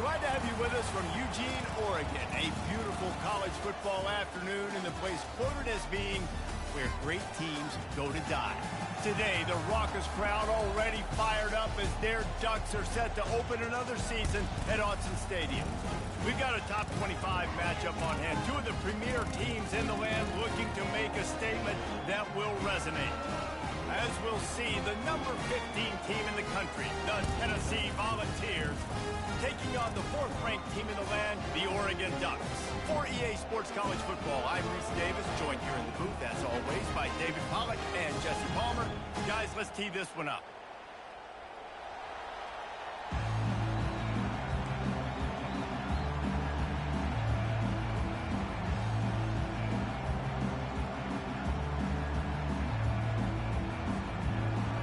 Glad to have you with us from Eugene, Oregon. A beautiful college football afternoon in the place quoted as being where great teams go to die. Today, the raucous crowd already fired up as their Ducks are set to open another season at Autzen Stadium. We've got a top 25 matchup on hand. Two of the premier teams in the land looking to make a statement that will resonate. As we'll see, the number 15 team in the country, the Tennessee Volunteers, taking on the fourth-ranked team in the land, the Oregon Ducks. For EA Sports College Football, I'm Reese Davis, joined here in the booth, as always, by David Pollack and Jesse Palmer. Guys, let's tee this one up.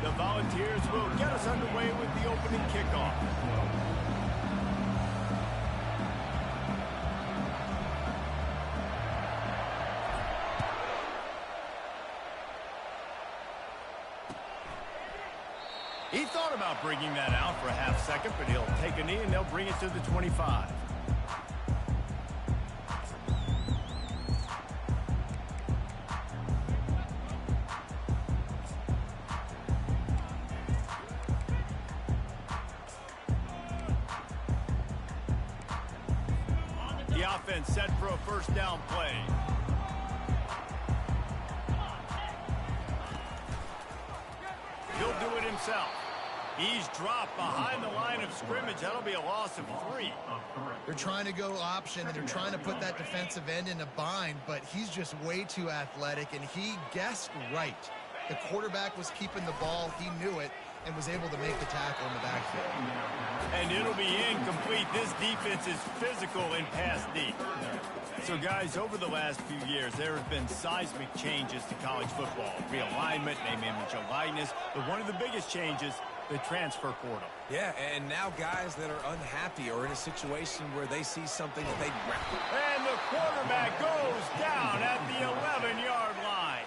The Volunteers will get us underway with the opening kickoff. He thought about bringing that out for a half second, but he'll take a knee and they'll bring it to the 25. The offense set for a first down play. He'll do it himself. He's dropped behind the line of scrimmage. That'll be a loss of 3. They're trying to go option, and they're trying to put that defensive end in a bind, but he's just way too athletic, and he guessed right. The quarterback was keeping the ball. He knew it and was able to make the tackle in the backfield. And it'll be incomplete. This defense is physical in pass deep. So, guys, over the last few years, there have been seismic changes to college football. Realignment, name, image, and likeness. But one of the biggest changes, the transfer portal. Yeah, and now guys that are unhappy or in a situation where they see something that they... And the quarterback goes down at the 11-yard line.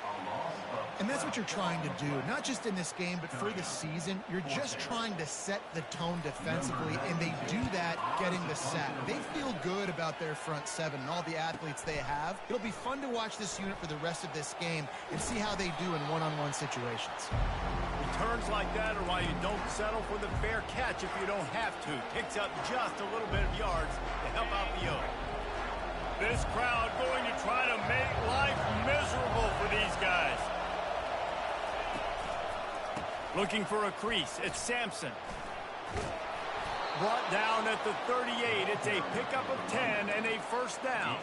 And that's what you're trying to do, not just in this game, but for the season. You're just trying to set the tone defensively, and they do that getting the sack. They feel good about their front seven and all the athletes they have. It'll be fun to watch this unit for the rest of this game and see how they do in one-on-one situations. Returns like that are why you don't settle for the fair catch if you don't have to. Picks up just a little bit of yards to help out the yoke. This crowd going to try to make life miserable for these guys. Looking for a crease. It's Sampson. Brought down at the 38. It's a pickup of 10 and a first down.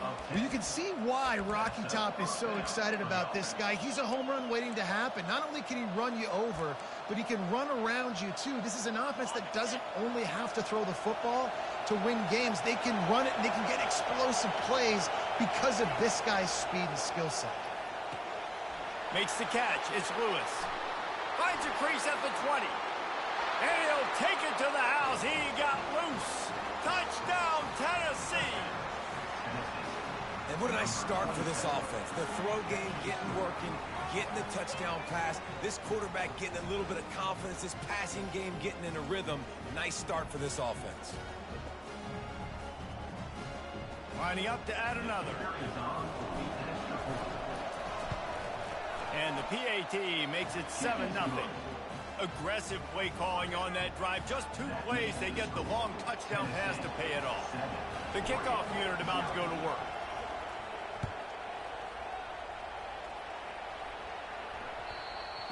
Well, you can see why Rocky Top is so excited about this guy. He's a home run waiting to happen. Not only can he run you over, but he can run around you too. This is an offense that doesn't only have to throw the football to win games. They can run it and they can get explosive plays because of this guy's speed and skill set. Makes the catch. It's Lewis. Finds a crease at the 20. And he'll take it to the house. He got loose. Touchdown, Tennessee. And what a nice start for this offense. The throw game getting working, getting the touchdown pass. This quarterback getting a little bit of confidence. This passing game getting in a rhythm. Nice start for this offense. Lining up to add another. And the PAT makes it 7-0. Aggressive play calling on that drive. Just 2 plays, they get the long touchdown pass to pay it off. The kickoff unit about to go to work.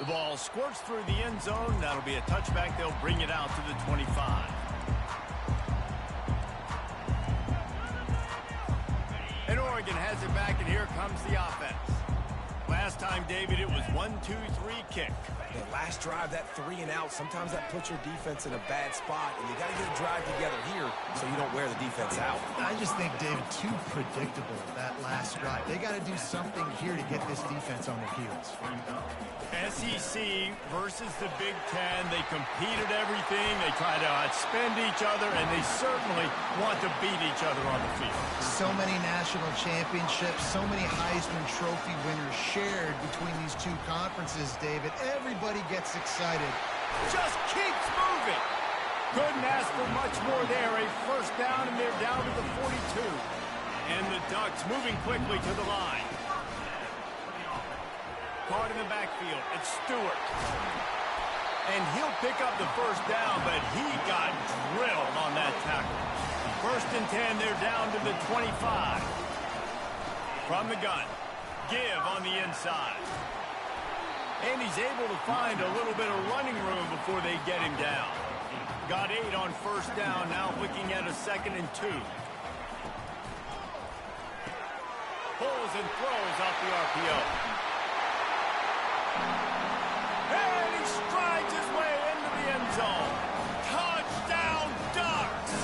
The ball squirts through the end zone. That'll be a touchback. They'll bring it out to the 25. And Oregon has it back, and here comes the offense. Last time, David, it was 1-2-3 kick. The last drive, that 3 and out, sometimes that puts your defense in a bad spot, and you got to get a drive together here so you don't wear the defense out. I just think, David, too predictable, that last drive. They got to do something here to get this defense on their heels. SEC versus the Big Ten. They compete at everything. They try to outspend each other, and they certainly want to beat each other on the field. So many national championships, so many Heisman Trophy winners shared between these two conferences, David. Everybody gets excited. Just keeps moving. Couldn't ask for much more there. A first down, and they're down to the 42. And the Ducks moving quickly to the line. Caught in the backfield. It's Stewart. And he'll pick up the first down, but he got drilled on that tackle. First and 10, they're down to the 25. From the gun. Give on the inside. And he's able to find a little bit of running room before they get him down. Got 8 on first down, now looking at a 2nd and 2. Pulls and throws off the RPO. And he strides his way into the end zone. Touchdown, Ducks!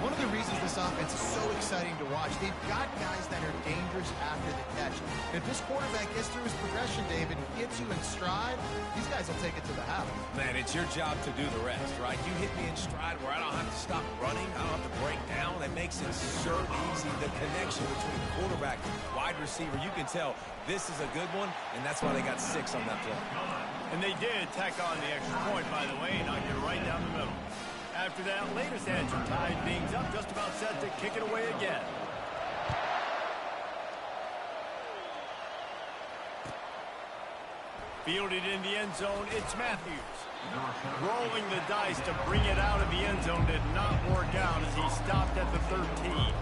One of the reasons this offense is so exciting to watch, they've got guys that are dangerous after the catch. If this quarterback gets through his progression, David, gets you in stride, these guys will take it to the house. Man, it's your job to do the rest, right? You hit me in stride where I don't have to stop running. I don't have to break down. That makes it so easy. The connection between quarterback and wide receiver, you can tell this is a good one, and that's why they got 6 on that play. And they did tack on the extra point, by the way, knocked it right down the middle. After that, latest answer tied things up, just about set to kick it away again. Fielded in the end zone, it's Matthews. Rolling the dice to bring it out of the end zone did not work out as he stopped at the 13.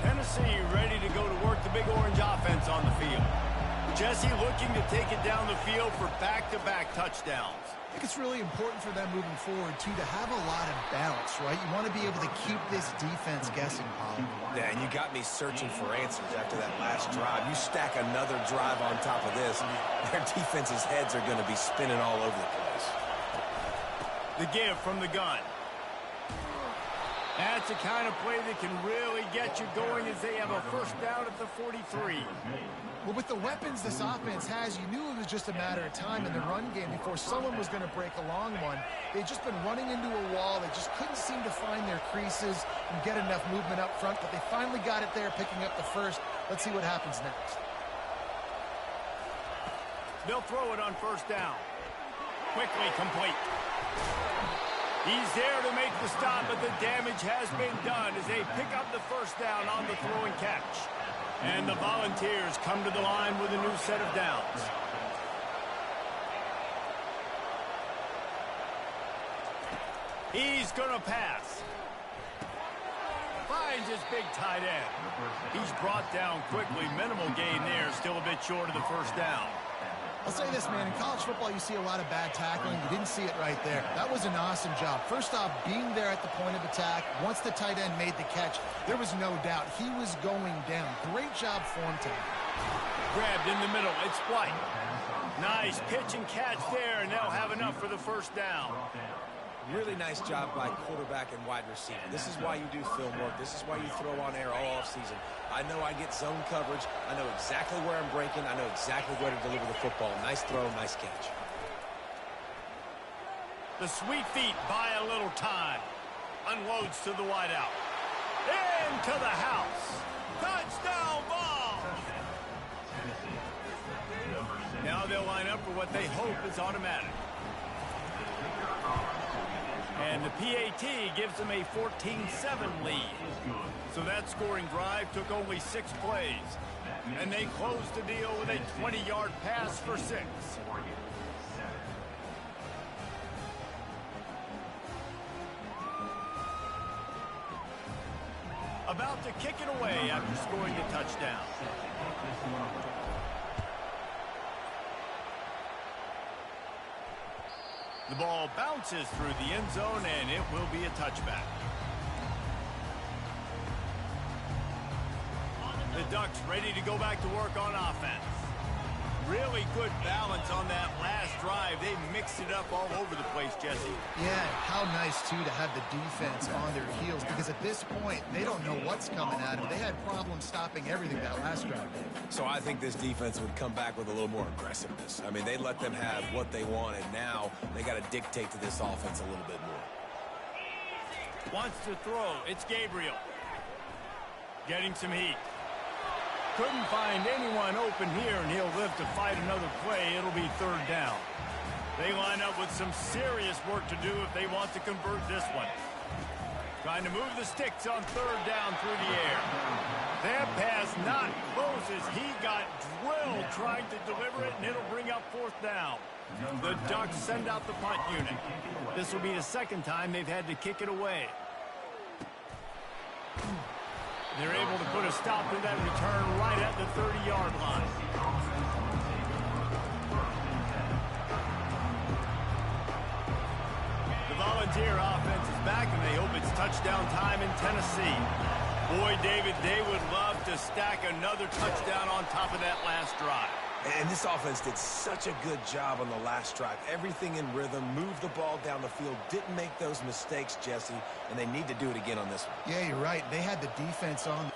Tennessee ready to go to work the Big Orange offense on the field. Jesse looking to take it down the field for back-to-back touchdowns. I think it's really important for them moving forward, too, to have a lot of balance, right? You want to be able to keep this defense guessing, Paul. Yeah, and you got me searching for answers after that last drive. You stack another drive on top of this, their defense's heads are going to be spinning all over the place. The give from the gun. That's the kind of play that can really get you going as they have a first down at the 43. Well, with the weapons this offense has, you knew it was just a matter of time in the run game before someone was going to break a long one. They'd just been running into a wall. They just couldn't seem to find their creases and get enough movement up front, but they finally got it there, picking up the first. Let's see what happens next. They'll throw it on first down. Quickly complete. He's there to make the stop, but the damage has been done as they pick up the first down on the throw and catch. And the Volunteers come to the line with a new set of downs. He's going to pass. Finds his big tight end. He's brought down quickly. Minimal gain there. Still a bit short of the first down. I'll say this, man. In college football, you see a lot of bad tackling. You didn't see it right there. That was an awesome job. First off, being there at the point of attack. Once the tight end made the catch, there was no doubt he was going down. Great job for him today. Grabbed in the middle. It's White. Nice pitch and catch there, and they'll have enough for the first down. Really nice job by quarterback and wide receiver. This is why you do film work. This is why you throw on air all offseason. I know I get zone coverage. I know exactly where I'm breaking. I know exactly where to deliver the football. Nice throw, nice catch. The sweet feet buy a little time. Unloads to the wideout. Into the house. Touchdown ball. Now they'll line up for what they hope is automatic. And the PAT gives them a 14-7 lead. So that scoring drive took only 6 plays. And they closed the deal with a 20-yard pass for 6. About to kick it away after scoring the touchdown. The ball bounces through the end zone, and it will be a touchback. The Ducks ready to go back to work on offense. Really good balance on that last drive. They mixed it up all over the place, Jesse. Yeah, how nice, too, to have the defense on their heels, because at this point, they don't know what's coming at them. They had problems stopping everything that last drive. So I think this defense would come back with a little more aggressiveness. I mean, they let them have what they wanted. Now they got to dictate to this offense a little bit more. Wants to throw. It's Gabriel. Getting some heat. Couldn't find anyone open here, and he'll live to fight another play. It'll be third down. They line up with some serious work to do if they want to convert this one. Trying to move the sticks on third down through the air. That pass not close as he got drilled trying to deliver it, and it'll bring up fourth down. The Ducks send out the punt unit. This will be the second time they've had to kick it away. They're able to put a stop to that return right at the 30-yard line. The Volunteer offense is back, and they hope it's touchdown time in Tennessee. Boy, David, they would love to stack another touchdown on top of that last drive. And this offense did such a good job on the last drive. Everything in rhythm, moved the ball down the field, didn't make those mistakes, Jesse, and they need to do it again on this one. Yeah, you're right. They had the defense on.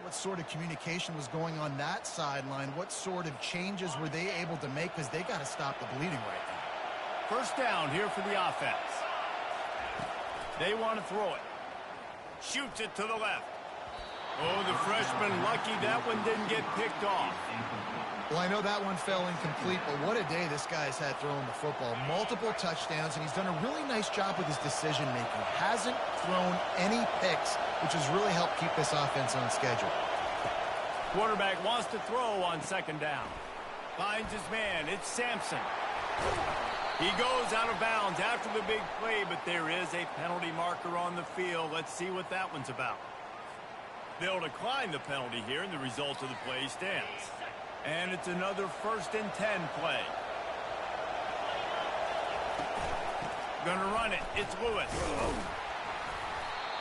What sort of communication was going on that sideline? What sort of changes were they able to make? Because they got to stop the bleeding right now. First down here for the offense. They want to throw it. Shoots it to the left. Oh, the freshman lucky that one didn't get picked off. Well, I know that one fell incomplete, but what a day this guy's had throwing the football. Multiple touchdowns, and he's done a really nice job with his decision-making. Hasn't thrown any picks, which has really helped keep this offense on schedule. Quarterback wants to throw on second down. Finds his man. It's Sampson. He goes out of bounds after the big play, but there is a penalty marker on the field. Let's see what that one's about. They'll decline the penalty here, and the result of the play stands. And it's another 1st and 10 play. Gonna run it. It's Lewis.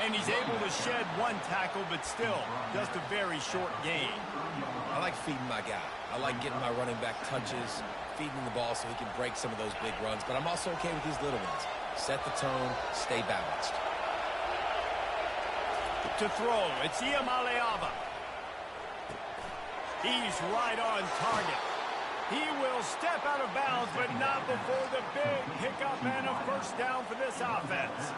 And he's able to shed one tackle, but still just a very short gain. I like feeding my guy. I like getting my running back touches, feeding the ball so he can break some of those big runs. But I'm also okay with these little ones. Set the tone, stay balanced. To throw, it's Iamaleava. He's right on target. He will step out of bounds, but not before the big pickup and a first down for this offense.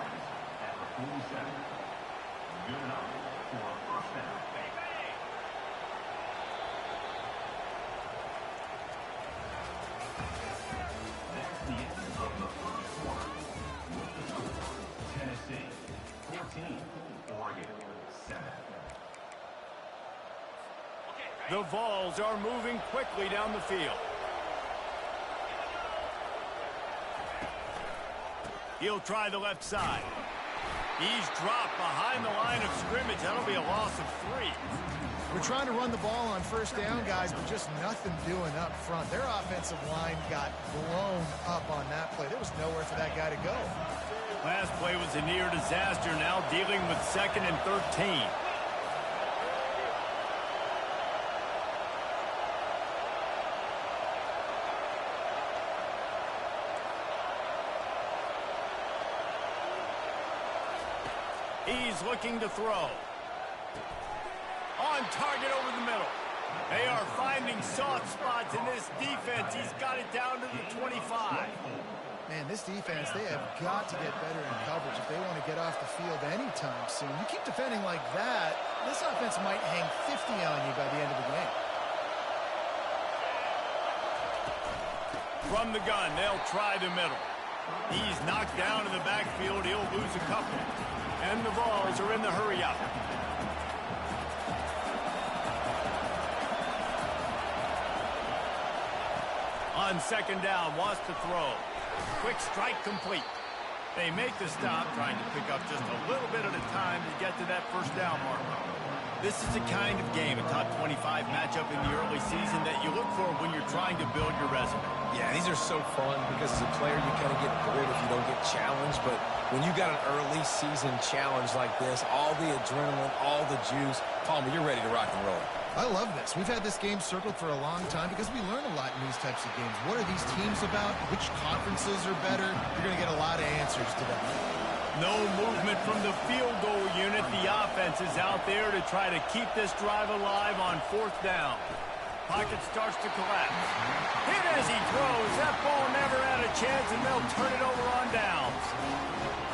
Tennessee 14, Oregon 7. The Vols are moving quickly down the field. He'll try the left side. He's dropped behind the line of scrimmage. That'll be a loss of 3. We're trying to run the ball on first down, guys, but just nothing doing up front. Their offensive line got blown up on that play. There was nowhere for that guy to go. Last play was a near disaster, now dealing with 2nd and 13. He's looking to throw. On target over the middle. They are finding soft spots in this defense. He's got it down to the 25. Man, this defense, they have got to get better in coverage if they want to get off the field anytime soon. You keep defending like that, this offense might hang 50 on you by the end of the game. From the gun, they'll try the middle. He's knocked down in the backfield. He'll lose a couple. And the Vols are in the hurry up. On second down, wants to throw. Quick strike complete. They make the stop, trying to pick up just a little bit at a time to get to that first down marker. This is the kind of game, a top 25 matchup in the early season, that you look for when you're trying to build your resume. Yeah, these are so fun because as a player, you kind of get bored if you don't get challenged. But when you got an early season challenge like this, all the adrenaline, all the juice, Palmer, you're ready to rock and roll. I love this. We've had this game circled for a long time because we learn a lot in these types of games. What are these teams about? Which conferences are better? You're going to get a lot of answers to that. No movement from the field goal unit. The offense is out there to try to keep this drive alive on fourth down. Pocket starts to collapse. Hit as he throws. That ball never had a chance, and they'll turn it over on downs.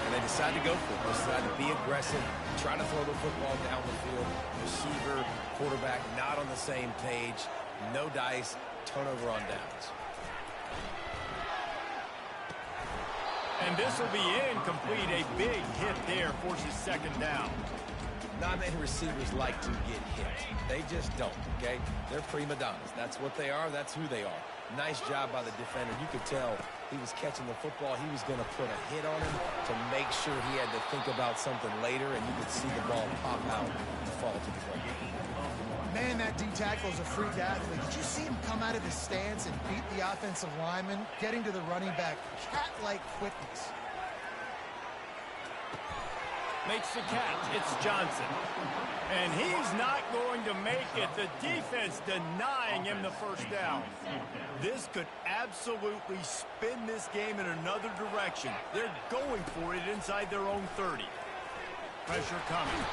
And they decide to go for it. They decide to be aggressive, try to throw the football down the field. Receiver, quarterback, not on the same page. No dice. Turnover on downs. And this will be incomplete. A big hit there forces second down. Not many receivers like to get hit. They just don't, okay? They're prima donnas. That's what they are. That's who they are. Nice job by the defender. You could tell he was catching the football. He was going to put a hit on him to make sure he had to think about something later, and you could see the ball pop out and fall to the ground. Man, that D-tackle is a freak athlete. Did you see him come out of his stance and beat the offensive lineman, getting to the running back? Cat-like quickness. Makes the catch. It's Johnson. And he's not going to make it. The defense denying him the first down. This could absolutely spin this game in another direction. They're going for it inside their own 30. Pressure coming.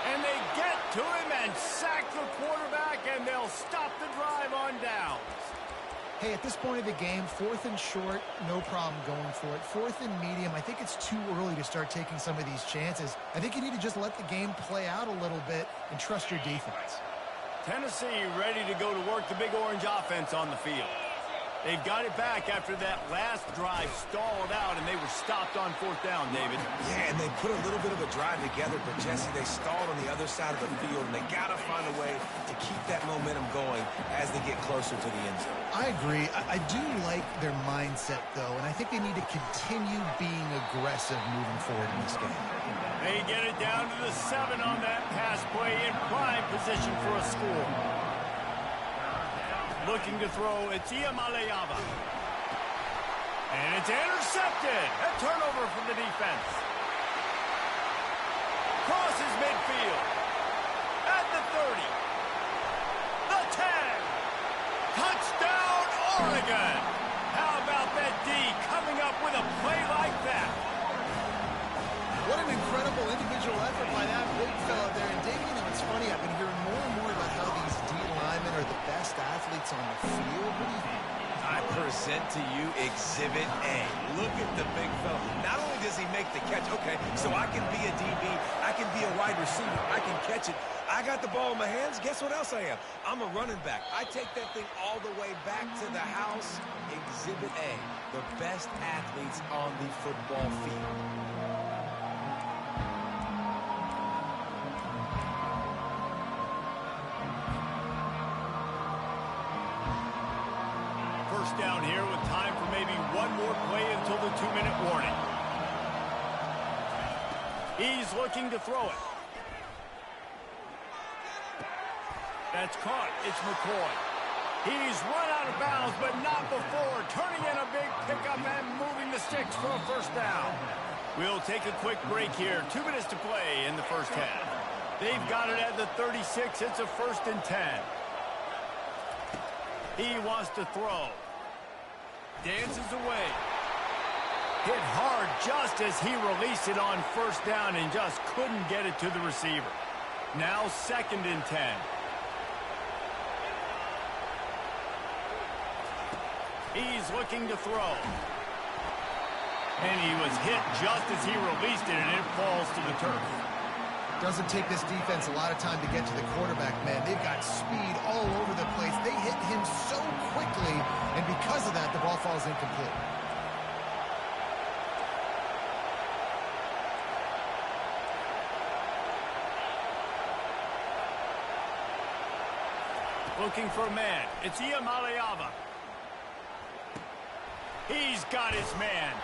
And they get to him and sack the quarterback, and they'll stop the drive on downs. Hey, at this point of the game, 4th and short, no problem going for it. 4th and medium, I think it's too early to start taking some of these chances. I think you need to just let the game play out a little bit and trust your defense. Tennessee ready to go to work, the Big Orange offense on the field. They've got it back after that last drive stalled out, and they were stopped on 4th down, David. Yeah, and they put a little bit of a drive together, but, Jesse, they stalled on the other side of the field, and they got to find a way to keep that momentum going as they get closer to the end zone. I agree. I do like their mindset, though, and I think they need to continue being aggressive moving forward in this game. They get it down to the 7 on that pass play, in prime position for a score. Looking to throw, it's Iamaleava. And it's intercepted. A turnover from the defense. Crosses midfield. At the 30. The 10. Touchdown, Oregon. How about that D coming up with a play like that? What an incredible individual effort by that big fella there. And, Dave, you know, it's funny. I've been hearing more and more about how these D linemen are the best athletes on the field. What do you think? I present to you Exhibit A. Look at the big fella. Not only does he make the catch, okay, so I can be a DB, I can be a wide receiver, I can catch it. I got the ball in my hands. Guess what else I am? I'm a running back. I take that thing all the way back to the house. Exhibit A, the best athletes on the football field. Down here with time for maybe one more play until the 2-minute warning. He's looking to throw it. That's caught. It's McCoy. He's run out of bounds, but not before. Turning in a big pickup and moving the sticks for a first down. We'll take a quick break here. 2 minutes to play in the first half. They've got it at the 36. It's a 1st and 10. He wants to throw. Dances away. Hit hard just as he released it on first down and just couldn't get it to the receiver. Now 2nd and 10. He's looking to throw. And he was hit just as he released it, and it falls to the turf. Doesn't take this defense a lot of time to get to the quarterback, man. They've got speed all over the place. They hit him so quickly, and because of that, the ball falls incomplete. Looking for a man. It's Iamaleava. He's got his man.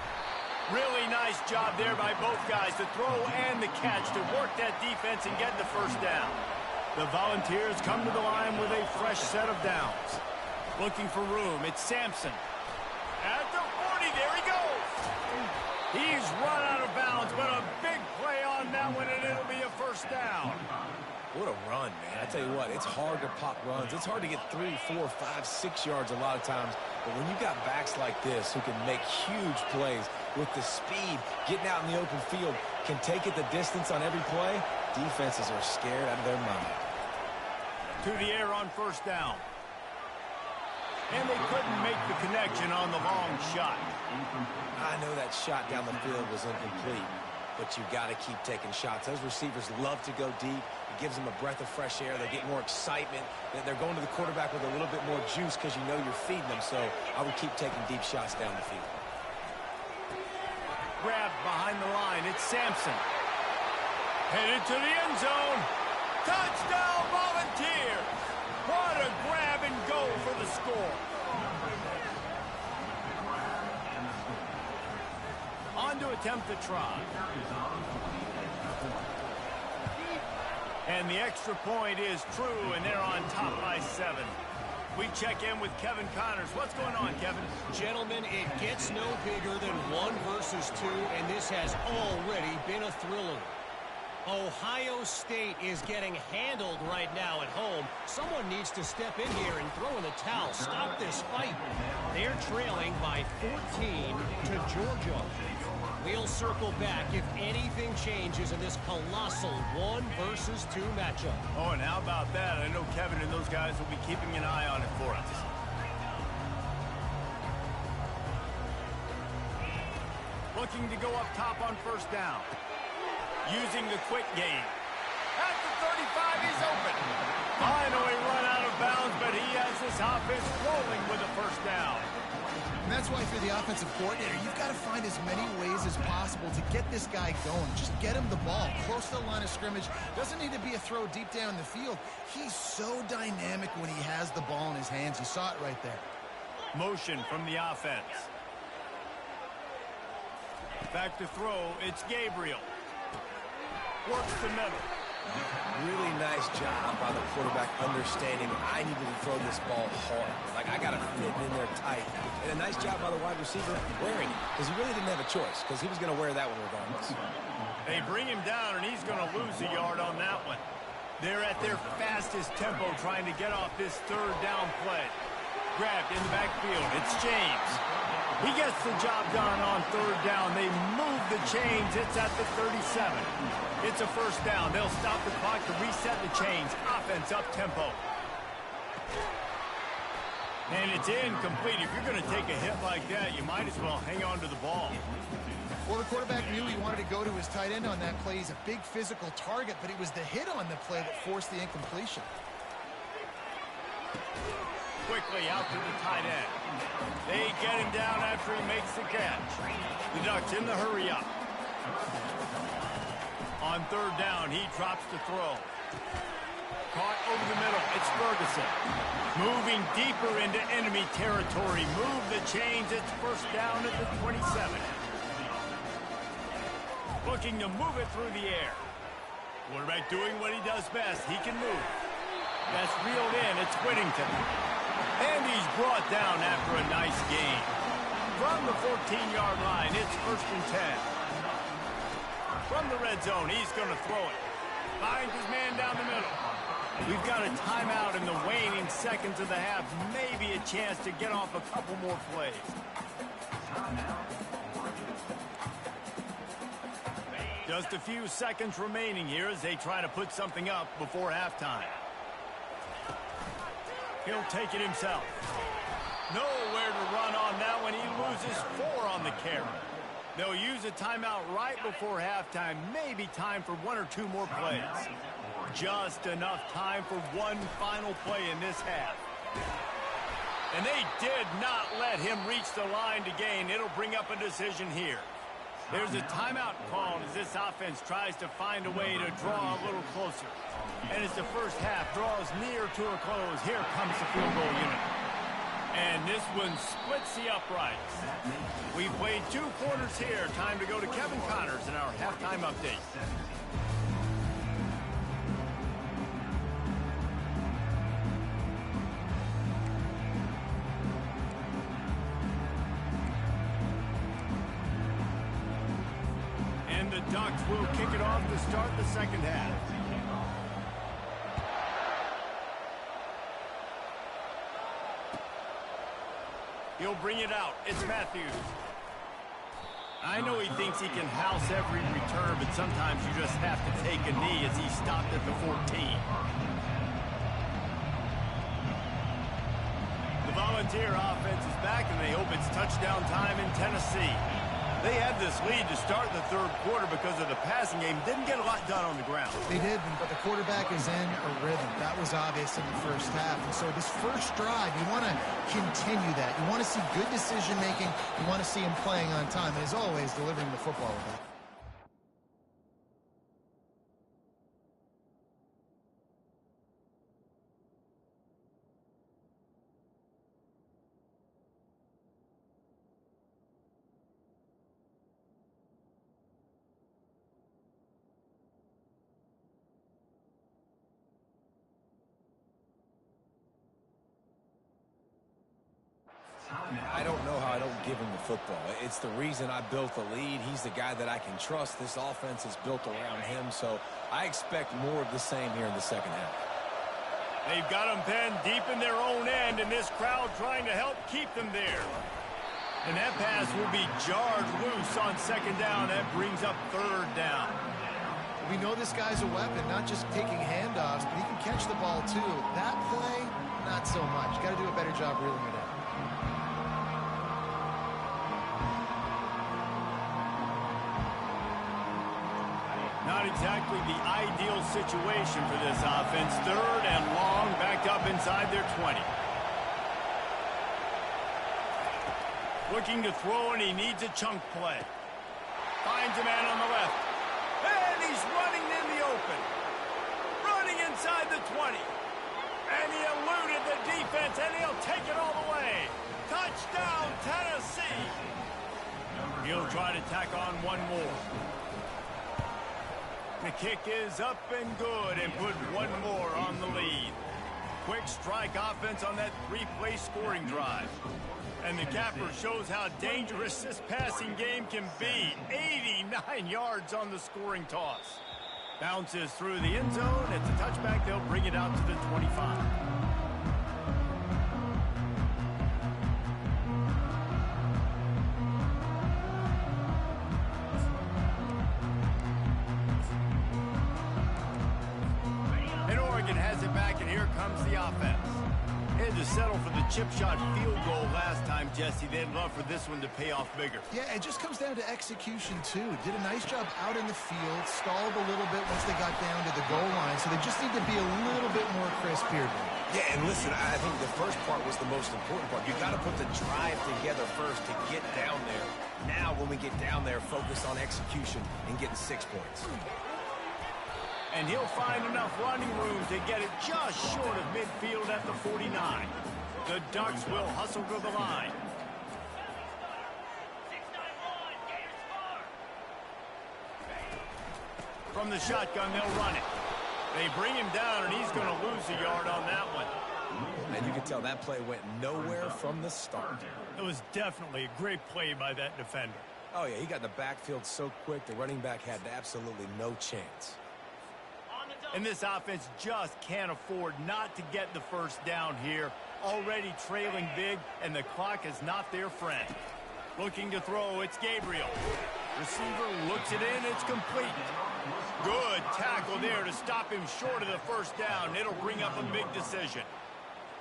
Really nice job there by both guys, the throw and the catch, to work that defense and get the first down. The Volunteers come to the line with a fresh set of downs. Looking for room, it's Sampson. At the 40, there he goes. He's run out of bounds, but a big play on that one, and it'll be a first down. What a run, man. I tell you what, it's hard to pop runs. It's hard to get 3, 4, 5, 6 yards a lot of times. But when you got backs like this who can make huge plays with the speed, getting out in the open field, can take it the distance on every play, defenses are scared out of their mind. To the air on first down. And they couldn't make the connection on the long shot. I know that shot down the field was incomplete, but you got to keep taking shots. Those receivers love to go deep. It gives them a breath of fresh air. They get more excitement. They're going to the quarterback with a little bit more juice because you know you're feeding them. So I would keep taking deep shots down the field. Grabbed behind the line. It's Sampson. Headed to the end zone. Touchdown, Volunteers. What a grab and go for the score. On to attempt the try. And the extra point is true, and they're on top by 7. We check in with Kevin Connors. What's going on, Kevin? Gentlemen, it gets no bigger than 1 versus 2, and this has already been a thriller. Ohio State is getting handled right now at home. Someone needs to step in here and throw in the towel. Stop this fight. They're trailing by 14 to Georgia. We'll circle back if anything changes in this colossal 1 versus 2 matchup. Oh, and how about that? I know Kevin and those guys will be keeping an eye on it for us. Looking to go up top on first down. Using the quick game. At the 35, he's open. Finally run out of bounds, but he has this offense rolling with a first down. And that's why if you're the offensive coordinator, you've got to find as many ways as possible to get this guy going. Just get him the ball close to the line of scrimmage. Doesn't need to be a throw deep down the field. He's so dynamic when he has the ball in his hands. You saw it right there. Motion from the offense. Back to throw, it's Gabriel. Works the middle. Really nice job by the quarterback understanding I needed to throw this ball hard. Like, I got to fit in there tight. And a nice job by the wide receiver wearing it, because he really didn't have a choice, because he was going to wear that one regardless. They bring him down, and he's going to lose a yard on that one. They're at their fastest tempo trying to get off this third down play. Grabbed in the backfield. It's James. He gets the job done on third down. They move the chains. It's at the 37. It's a first down. They'll stop the clock to reset the chains. Offense up tempo. And it's incomplete. If you're going to take a hit like that, you might as well hang on to the ball. Well, the quarterback knew he wanted to go to his tight end on that play. He's a big physical target, but it was the hit on the play that forced the incompletion. Quickly out to the tight end. They get him down after he makes the catch. The Ducks in the hurry up. On third down, he drops the throw. Caught over the middle. It's Ferguson. Moving deeper into enemy territory. Move the chains. It's first down at the 27. Looking to move it through the air. Quarterback doing what he does best. He can move. That's reeled in. It's Whittington. And he's brought down after a nice gain. From the 14-yard line, it's first and 10. From the red zone, he's going to throw it. Finds his man down the middle. We've got a timeout in the waning seconds of the half. Maybe a chance to get off a couple more plays. Just a few seconds remaining here as they try to put something up before halftime. He'll take it himself. Nowhere to run on that one. He loses 4 on the carry. They'll use a timeout right before halftime. Maybe time for 1 or 2 more plays. Just enough time for one final play in this half. And they did not let him reach the line to gain. It'll bring up a decision here. There's a timeout called as this offense tries to find a way to draw a little closer. And as the first half draws near to a close, here comes the field goal unit. And this This one splits the uprights. We played 2 quarters here. Time to go to Kevin Connors in our halftime update. And the Ducks will kick it off to start the second half. He'll bring it out. It's Matthews. I know he thinks he can house every return, but sometimes you just have to take a knee as he stopped at the 14. The Volunteer offense is back, and they hope it's touchdown time in Tennessee. They had this lead to start the third quarter because of the passing game. Didn't get a lot done on the ground. They did, but the quarterback is in a rhythm. That was obvious in the first half. And so this first drive, you want to continue that. You want to see good decision-making. You want to see him playing on time. And as always, delivering the football with that. I don't know how I don't give him the football. It's the reason I built the lead. He's the guy that I can trust. This offense is built around him, so I expect more of the same here in the second half. They've got them pinned deep in their own end, and this crowd trying to help keep them there. And that pass will be jarred loose on second down. That brings up third down. We know this guy's a weapon, not just taking handoffs, but he can catch the ball too. That play, not so much. Got to do a better job reeling it out. Not exactly the ideal situation for this offense. Third and long, backed up inside their 20. Looking to throw, and he needs a chunk play. Finds a man on the left. And he's running in the open. Running inside the 20. And he eluded the defense, and he'll take it all the way. Touchdown, Tennessee. He'll try to tack on one more. The kick is up and good, and put one more on the lead. Quick strike offense on that 3-play scoring drive. And the capper shows how dangerous this passing game can be. 89 yards on the scoring toss. Bounces through the end zone. It's a touchback. They'll bring it out to the 25. Has it back, and here comes the offense. They had to settle for the chip shot field goal last time, Jesse. They'd love for this one to pay off bigger. Yeah, it just comes down to execution, too. Did a nice job out in the field, stalled a little bit once they got down to the goal line, so they just need to be a little bit more crisp here. Yeah, and listen, I think the first part was the most important part. You got to put the drive together first to get down there. Now, when we get down there, focus on execution and getting 6 points. And he'll find enough running room to get it just short of midfield at the 49. The Ducks will hustle to the line. From the shotgun, they'll run it. They bring him down, and he's going to lose a yard on that one. And you can tell that play went nowhere from the start. It was definitely a great play by that defender. Oh, yeah, he got in the backfield so quick, the running back had absolutely no chance. And this offense just can't afford not to get the first down here. Already trailing big, and the clock is not their friend. Looking to throw, it's Gabriel. Receiver looks it in, it's complete. Good tackle there to stop him short of the first down. It'll bring up a big decision.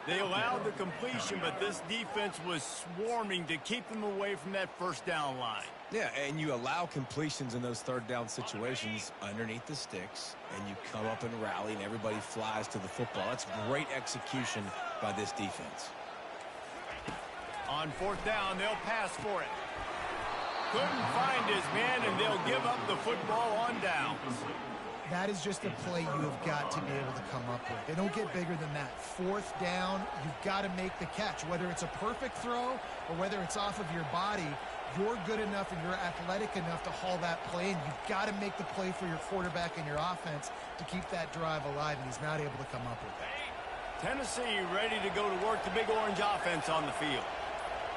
They allowed the completion, but this defense was swarming to keep them away from that first down line. Yeah, and you allow completions in those third down situations underneath the sticks, and you come up and rally, and everybody flies to the football. That's great execution by this defense. On fourth down, they'll pass for it. Couldn't find his man, and they'll give up the football on downs. That is just a play you have got to be able to come up with. They don't get bigger than that. Fourth down, you've got to make the catch. Whether it's a perfect throw or whether it's off of your body, you're good enough and you're athletic enough to haul that play, and you've got to make the play for your quarterback and your offense to keep that drive alive, and he's not able to come up with it. Tennessee ready to go to work the Big Orange offense on the field.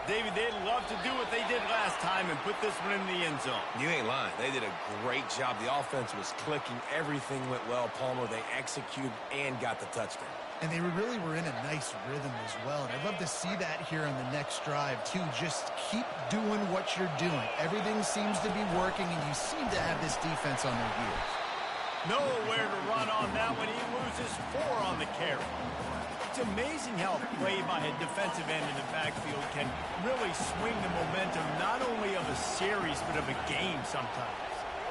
David, they'd love to do what they did last time and put this one in the end zone. You ain't lying. They did a great job. The offense was clicking. Everything went well, Palmer. They executed and got the touchdown. And they really were in a nice rhythm as well. And I'd love to see that here on the next drive, too. Just keep doing what you're doing. Everything seems to be working, and you seem to have this defense on their heels. Nowhere to run on that one. He loses 4 on the carry. It's amazing how play by a defensive end in the backfield can really swing the momentum not only of a series but of a game sometimes.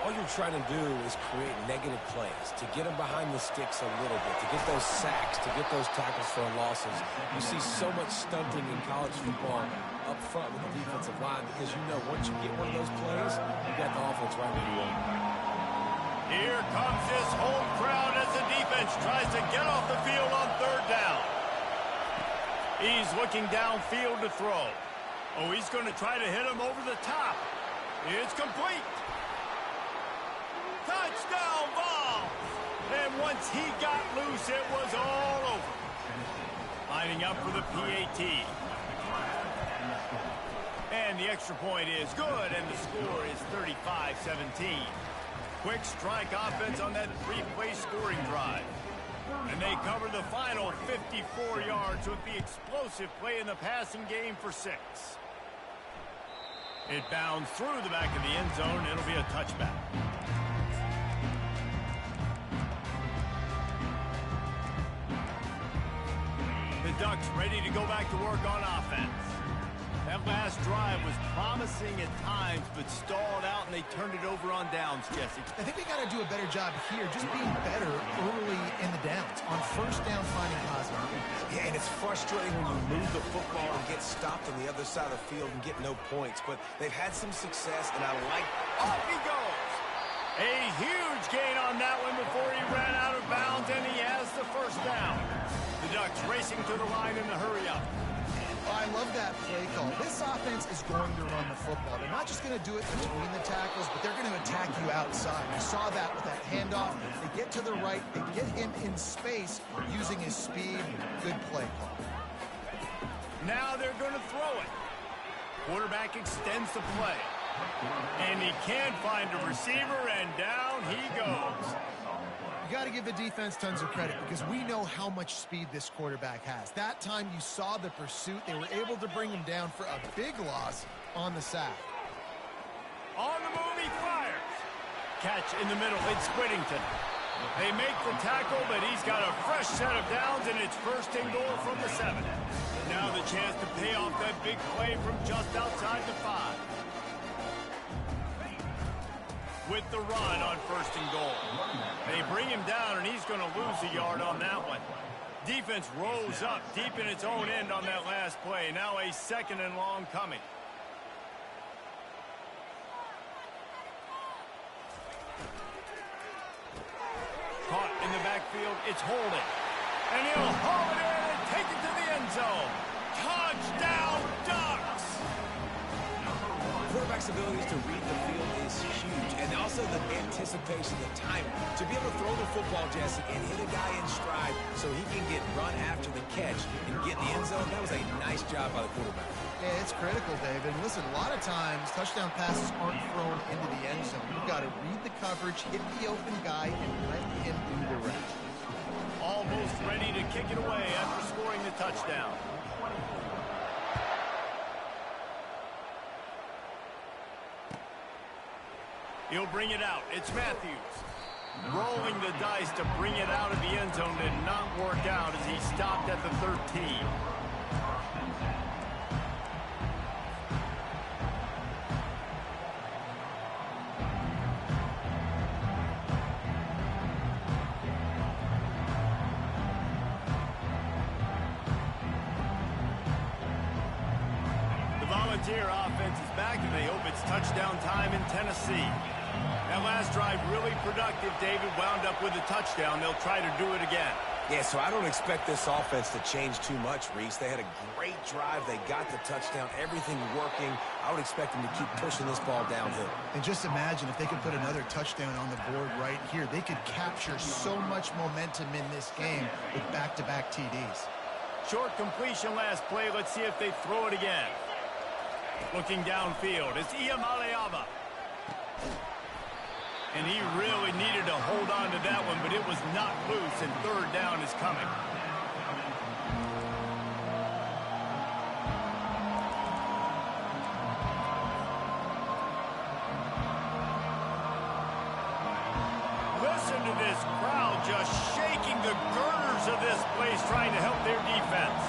All you're trying to do is create negative plays, to get them behind the sticks a little bit, to get those sacks, to get those tackles for losses. You see so much stunting in college football up front with the defensive line because you know once you get one of those plays, you got the offense right where you want. Here comes this home crowd as the defense tries to get off the field on third down. He's looking downfield to throw. Oh, he's going to try to hit him over the top. It's complete. Touchdown ball. And once he got loose, it was all over. Lining up for the PAT. And the extra point is good, and the score is 35-17. Quick strike offense on that 3-play scoring drive. And they cover the final 54 yards with the explosive play in the passing game for 6. It bounds through the back of the end zone. It'll be a touchback. The Ducks ready to go back to work on offense. That last drive was promising at times, but stalled out, and they turned it over on downs, Jesse. I think they got to do a better job here, just being better early in the downs. On first down, finding positive. Yeah, and it's frustrating when you move the football and get stopped on the other side of the field and get no points. But they've had some success, and I like... Off he goes! A huge gain on that one before he ran out of bounds, and he has the first down. The Ducks racing to the line in the hurry-up. I love that play call. This offense is going to run the football. They're not just going to do it between the tackles, but they're going to attack you outside. We saw that with that handoff. They get to the right. They get him in space using his speed. Good play call. Now they're going to throw it. Quarterback extends the play. And he can't find a receiver, and down he goes. You got to give the defense tons of credit because we know how much speed this quarterback has. That time you saw the pursuit. They were able to bring him down for a big loss on the sack. On the move, he fires. Catch in the middle. It's Whittington. They make the tackle, but he's got a fresh set of downs, and it's first and goal from the 7. Now the chance to pay off that big play from just outside the 5. With the run on first and goal. They bring him down, and he's going to lose a yard on that one. Defense rolls up deep in its own end on that last play. Now a 2nd and long coming. Caught in the backfield, it's Holding. And he'll haul it in and take it to the end zone. Touchdown, Ducks! Quarterback's abilities to read the field is huge, and also the anticipation, the timing. To be able to throw the football, Jesse, and hit a guy in stride so he can get run after the catch and get in the end zone, that was a nice job by the quarterback. Yeah, it's critical, David. And listen, a lot of times touchdown passes aren't thrown into the end zone. You've got to read the coverage, hit the open guy, and let him do the rest. Almost ready to kick it away after scoring the touchdown. He'll bring it out. It's Matthews. Rolling the dice to bring it out of the end zone did not work out as he stopped at the 13. The Volunteer offense is back, and they hope it's touchdown time in Tennessee. That last drive really productive. David wound up with a touchdown. They'll try to do it again. Yeah, so I don't expect this offense to change too much, Reese. They had a great drive. They got the touchdown. Everything working. I would expect them to keep pushing this ball downhill. And just imagine if they could put another touchdown on the board right here. They could capture so much momentum in this game with back-to-back TDs. Short completion last play. Let's see if they throw it again. Looking downfield, it's Iamaleava. And he really needed to hold on to that one, but it was not loose, and third down is coming. Listen to this crowd just shaking the girders of this place, trying to help their defense.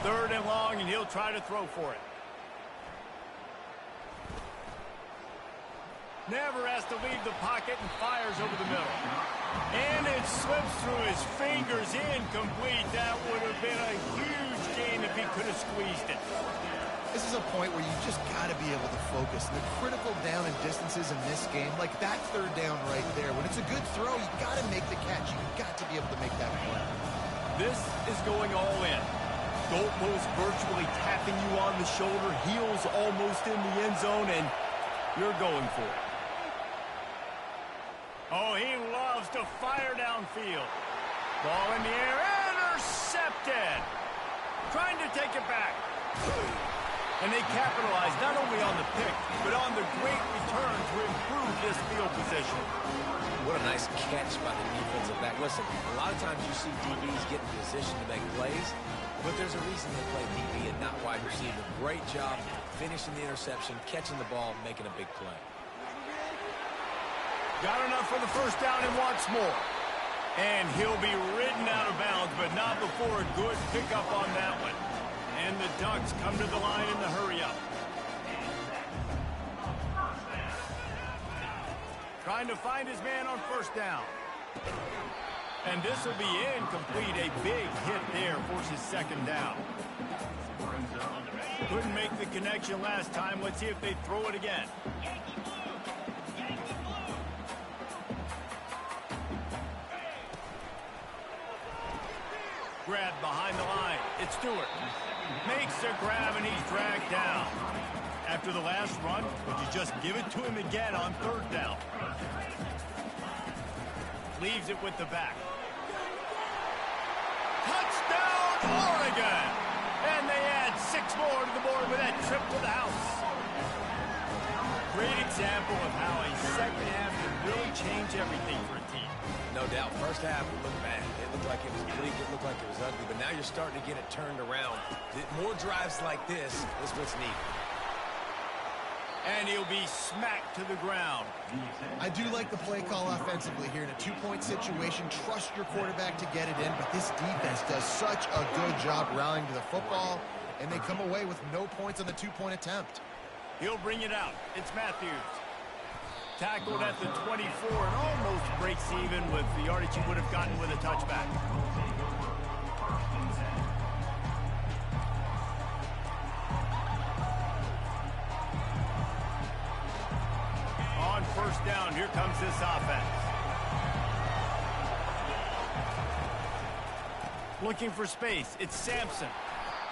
Third and long, and he'll try to throw for it. Never has to leave the pocket and fires over the middle. And it slips through his fingers, incomplete. That would have been a huge gain if he could have squeezed it. This is a point where you just got to be able to focus. The critical down and distances in this game, like that third down right there, when it's a good throw, you got to make the catch. You got to be able to make that play. This is going all in. Goalpost virtually tapping you on the shoulder, heels almost in the end zone, and you're going for it. Oh, he loves to fire downfield. Ball in the air, intercepted. Trying to take it back. And they capitalize not only on the pick, but on the great return to improve this field position. What a nice catch by the defensive back. Listen, a lot of times you see DBs get in position to make plays, but there's a reason they play DB and not wide receiver. Great job finishing the interception, catching the ball, making a big play. Got enough for the first down and wants more. And he'll be ridden out of bounds, but not before a good pickup on that one. And the Ducks come to the line in the hurry-up. Trying to find his man on first down. And this will be incomplete. A big hit there forces second down. Couldn't make the connection last time. Let's see if they throw it again. Grab behind the line. It's Stewart. Makes a grab, and he's dragged down. After the last run, would you just give it to him again on third down? Leaves it with the back. Touchdown, Oregon! And they add 6 more to the board with that trip to the house. Great example of how a second half can really change everything for a team. No doubt. First half, it looked bad. It looked like it was bleak. It looked like it was ugly. But now you're starting to get it turned around. More drives like this is what's needed. And he'll be smacked to the ground. I do like the play call offensively here in a 2-point situation. Trust your quarterback to get it in, but this defense does such a good job rallying to the football, and they come away with no points on the 2-point attempt. He'll bring it out. It's Matthews. Tackled at the 24 and almost breaks even with the yardage he would have gotten with a touchback. On first down, here comes this offense. Looking for space, it's Sampson.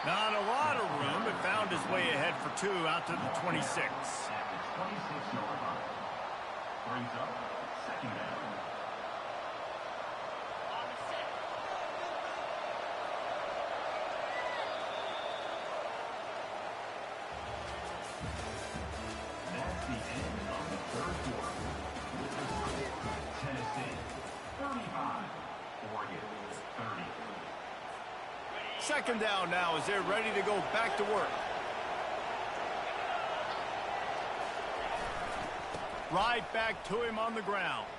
Not a lot of room, but found his way ahead for 2 out to the 26. 26 yard line. Brings up second down. That's the end of the third quarter. With the score, Tennessee 35, Oregon 30. Second down now as they're ready to go back to work. Right back to him on the ground.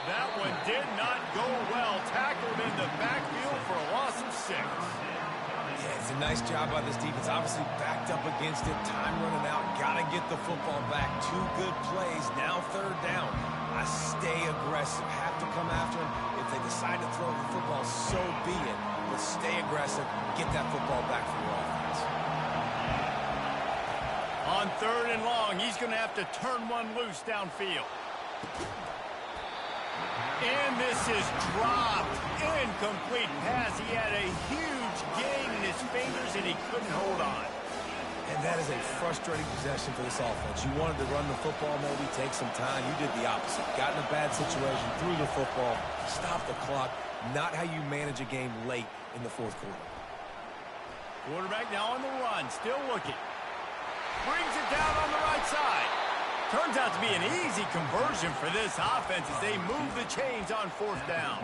That one did not go well. Tackled in the backfield for a loss of 6. Yeah, it's a nice job by this defense. Obviously backed up against it. Time running out. Got to get the football back. 2 good plays. Now third down. I stay aggressive. Have to come after him. If they decide to throw the football, so be it. But stay aggressive. Get that football back for your offense. On On 3rd and long, he's going to have to turn one loose downfield. And this is dropped. Incomplete pass. He had a huge gain in his fingers, and he couldn't hold on. And that is a frustrating possession for this offense. You wanted to run the football, maybe take some time. You did the opposite. Got in a bad situation, threw the football, stopped the clock. Not how you manage a game late in the 4th quarter. Quarterback now on the run, still looking. Brings it down on the right side. Turns out to be an easy conversion for this offense as they move the chains on 4th down.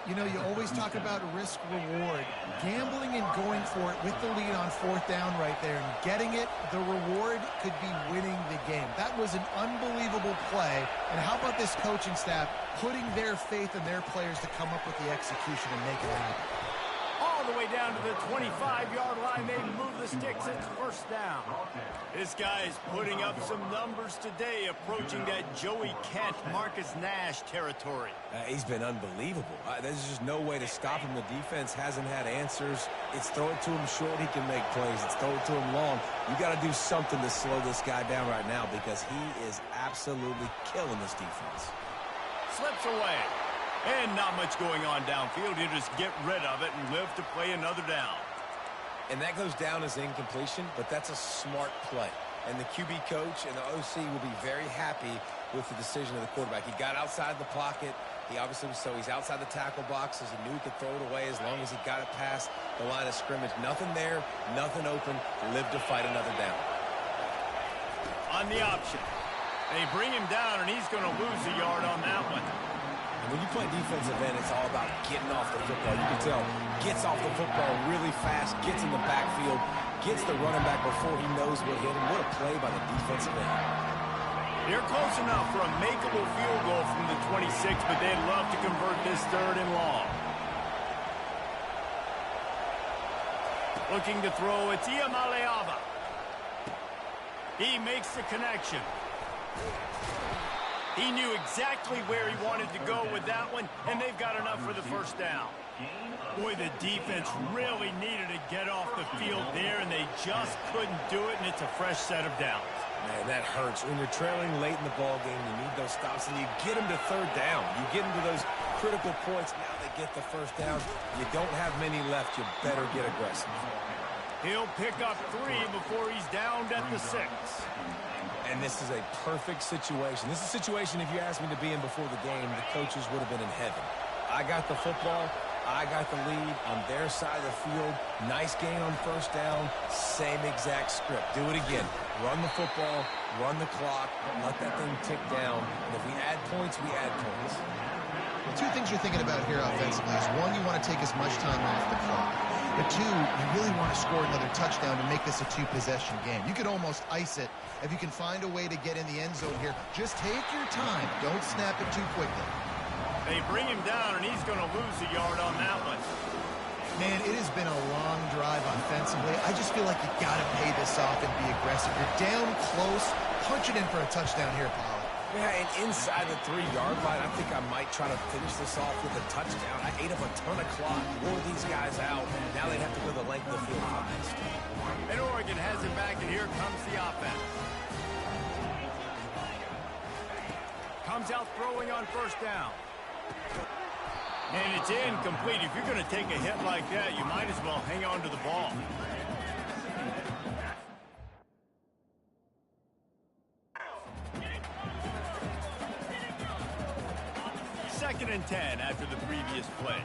You know, you always talk about risk-reward. Gambling and going for it with the lead on 4th down right there and getting it, the reward could be winning the game. That was an unbelievable play. And how about this coaching staff putting their faith in their players to come up with the execution and make it happen? All the way down to the 25-yard line. They move the sticks. It's 1st down. This guy is putting up some numbers today, approaching that Joey Kent, Marcus Nash territory. He's been unbelievable. There's just no way to stop him. The defense hasn't had answers. It's throw it to him short, he can make plays. It's throw it to him long. You got to do something to slow this guy down right now because he is absolutely killing this defense. Slips away. And not much going on downfield. You just get rid of it and live to play another down. And that goes down as incompletion, but that's a smart play. And the QB coach and the OC will be very happy with the decision of the quarterback. He got outside the pocket. He obviously was he's outside the tackle boxes. He knew he could throw it away as long as he got it past the line of scrimmage. Nothing there, nothing open. Live to fight another down. On the option. They bring him down, and he's going to lose a yard on that one. When you play defensive end, it's all about getting off the football. You can tell, gets off the football really fast, gets in the backfield, gets the running back before he knows what hit him. What a play by the defensive end. They're close enough for a makeable field goal from the 26, but they'd love to convert this 3rd and long. Looking to throw, it's Iamaleava. He makes the connection. He knew exactly where he wanted to go with that one, and they've got enough for the 1st down. Boy, the defense really needed to get off the field there, and they just couldn't do it, and it's a fresh set of downs. Man, that hurts. When you're trailing late in the ball game, you need those stops, and you get them to 3rd down. You get them to those critical points. Now they get the 1st down. You don't have many left. You better get aggressive. He'll pick up 3 before he's downed at the 6. And this is a perfect situation. This is a situation, if you asked me to be in before the game, the coaches would have been in heaven. I got the football. I got the lead on their side of the field. Nice gain on 1st down. Same exact script. Do it again. Run the football. Run the clock. Let that thing tick down. And if we add points, we add points. Well, 2 things you're thinking about here offensively is, 1, you want to take as much time off the clock. But 2, you really want to score another touchdown to make this a 2-possession game. You could almost ice it if you can find a way to get in the end zone here. Just take your time. Don't snap it too quickly. They bring him down, and he's going to lose a yard on that one. Man, it has been a long drive offensively. I just feel like you got to pay this off and be aggressive. You're down close. Punch it in for a touchdown here, Paul. Yeah, and inside the 3-yard line, I think I might try to finish this off with a touchdown. I ate up a ton of clock, wore these guys out. Now they have to go the length of the field fast. And Oregon has it back, and here comes the offense. Comes out throwing on 1st down. And it's incomplete. If you're going to take a hit like that, you might as well hang on to the ball. Second and 10 after the previous play.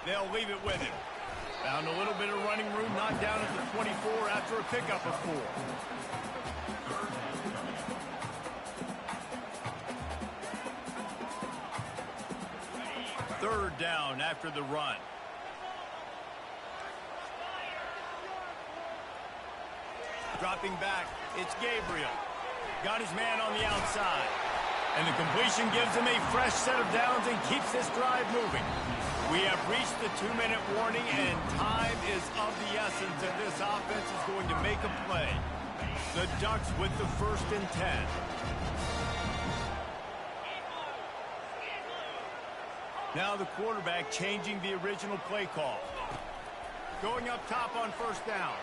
They'll leave it with him. Found a little bit of running room, not down at the 24 after a pickup of 4. Third down after the run. Dropping back, it's Gabriel. Got his man on the outside. And the completion gives him a fresh set of downs and keeps this drive moving. We have reached the 2-minute warning, and time is of the essence, and this offense is going to make a play. The Ducks with the 1st and 10. Now the quarterback changing the original play call. Going up top on first down.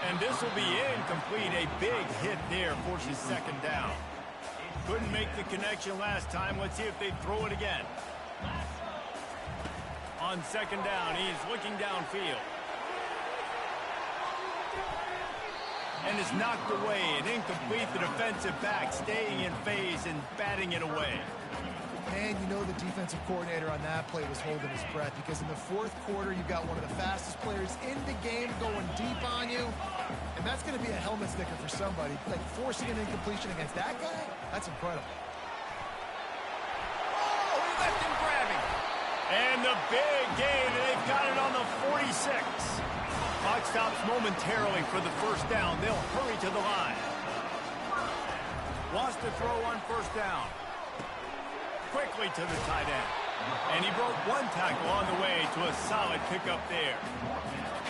And this will be incomplete. A big hit there forces second down. Couldn't make the connection last time. Let's see if they throw it again. On second down, he's looking downfield. And is knocked away and incomplete. The defensive back staying in phase and batting it away. And you know the defensive coordinator on that play was holding his breath, because in the fourth quarter, you got one of the fastest players in the game going deep on you. And that's going to be a helmet sticker for somebody. Like, forcing an incompletion against that guy, that's incredible. Oh, he left him grabbing. And the big gain, and they've got it on the 46. Clock stops momentarily for the first down. They'll hurry to the line. Wants to throw on first down. Quickly to the tight end. And he broke one tackle on the way to a solid pickup there.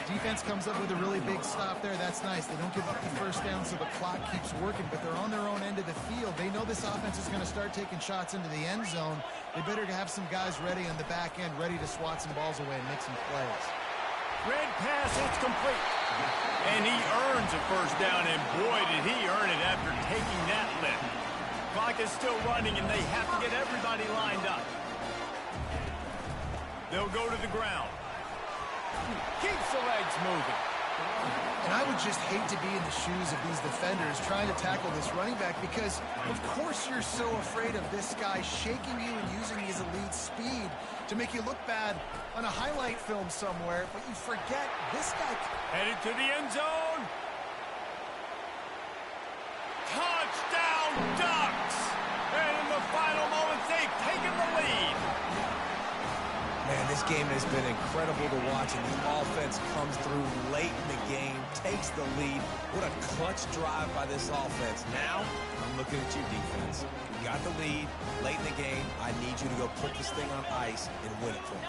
Defense comes up with a really big stop there. That's nice. They don't give up the first down, so the clock keeps working, but they're on their own end of the field. They know this offense is going to start taking shots into the end zone. They better have some guys ready on the back end, ready to swat some balls away and make some plays. Red pass, it's complete. And he earns a first down, and boy, did he earn it after taking that lift. Clock is still running, and they have to get everybody lined up. They'll go to the ground. Keeps the legs moving. And I would just hate to be in the shoes of these defenders trying to tackle this running back, because, of course, you're so afraid of this guy shaking you and using his elite speed to make you look bad on a highlight film somewhere, but you forget this guy. Headed to the end zone. Touchdown, Ducks! And in the final moments, they've taken the lead. Man, this game has been incredible to watch, and the offense comes through late in the game, takes the lead. What a clutch drive by this offense. Now, I'm looking at you, defense. You got the lead late in the game. I need you to go put this thing on ice and win it for me.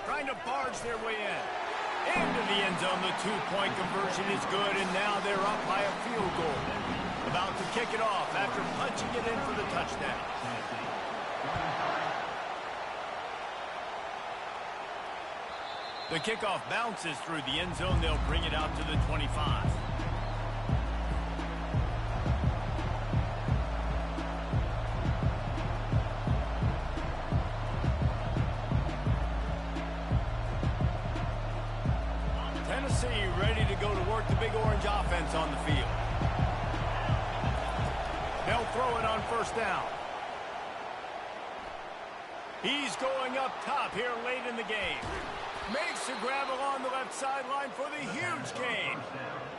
Trying to barge their way in. Into the end zone, the two-point conversion is good, and now they're up by a field goal. About to kick it off after punching it in for the touchdown. The kickoff bounces through the end zone. They'll bring it out to the 25. Tennessee ready to go to work the Big Orange offense on the field. They'll throw it on first down. He's going up top here late in the game. Makes the grab along the left sideline for the huge gain.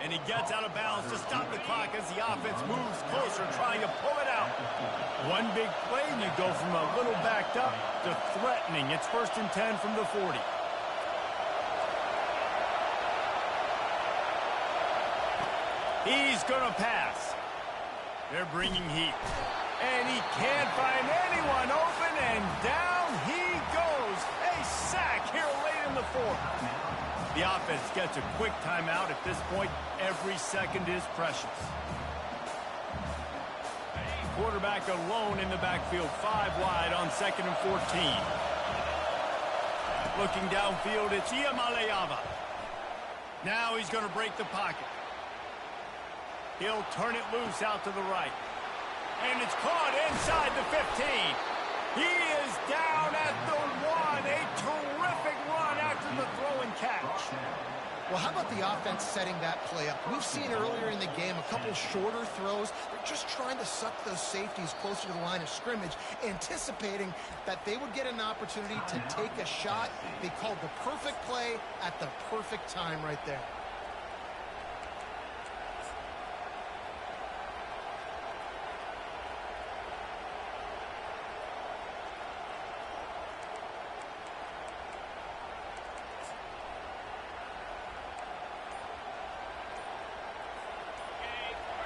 And he gets out of bounds to stop the clock as the offense moves closer, trying to pull it out. One big play, and you go from a little backed up to threatening. It's 1st and 10 from the 40. He's going to pass. They're bringing heat. And he can't find anyone open, and down he goes. A sack here late in the fourth. The offense gets a quick timeout. At this point, every second is precious. Quarterback alone in the backfield, 5 wide on 2nd and 14. Looking downfield, it's Iamaleava. Now he's going to break the pocket. He'll turn it loose out to the right. And it's caught inside the 15. He is down at the 1. A terrific run after the throw and catch. Well, how about the offense setting that play up? We've seen earlier in the game a couple shorter throws. They're just trying to suck those safeties closer to the line of scrimmage, anticipating that they would get an opportunity to take a shot. They called the perfect play at the perfect time right there.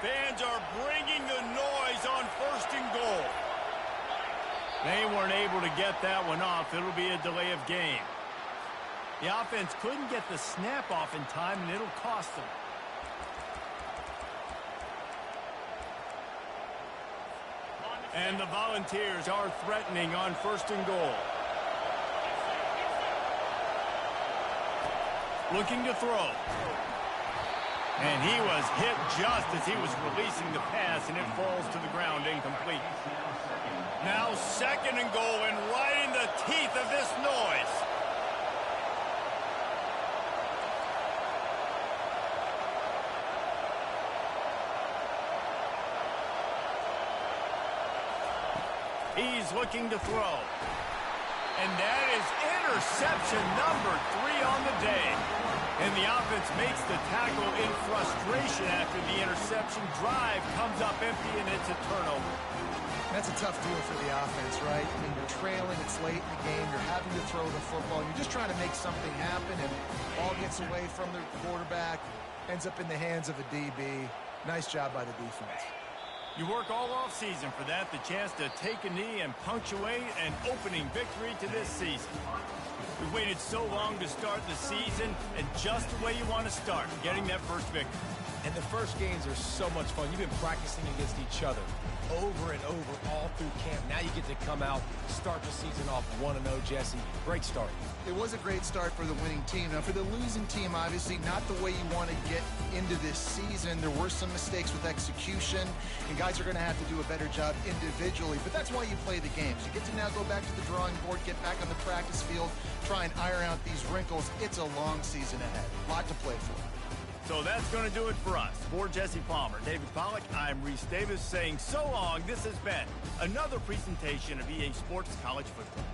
Fans are bringing the noise on 1st and goal. They weren't able to get that one off. It'll be a delay of game. The offense couldn't get the snap off in time, and it'll cost them. And the Volunteers are threatening on 1st and goal. Looking to throw. And he was hit just as he was releasing the pass, and it falls to the ground incomplete. Now 2nd and goal, and right in the teeth of this noise. He's looking to throw. And that is interception number 3 on the day. And the offense makes the tackle in frustration after the interception. Drive comes up empty, and it's a turnover. That's a tough deal for the offense, right? I mean, you're trailing, it's late in the game, you're having to throw the football, you're just trying to make something happen, and ball gets away from the quarterback, ends up in the hands of a DB. Nice job by the defense. You work all off season for that, the chance to take a knee and punctuate an opening victory to this season. We've waited so long to start the season, and just the way you want to start, getting that first victory. And the first games are so much fun. You've been practicing against each other over and over all through camp. Now you get to come out, start the season off 1-0, Jesse. Great start. It was a great start for the winning team. Now, for the losing team, obviously not the way you want to get into this season. There were some mistakes with execution, and guys are going to have to do a better job individually. But that's why you play the games. You get to now go back to the drawing board, get back on the practice field, try and iron out these wrinkles. It's a long season ahead. A lot to play for. So that's going to do it for us. For Jesse Palmer, David Pollack, I'm Reese Davis saying so long. This has been another presentation of EA Sports College Football.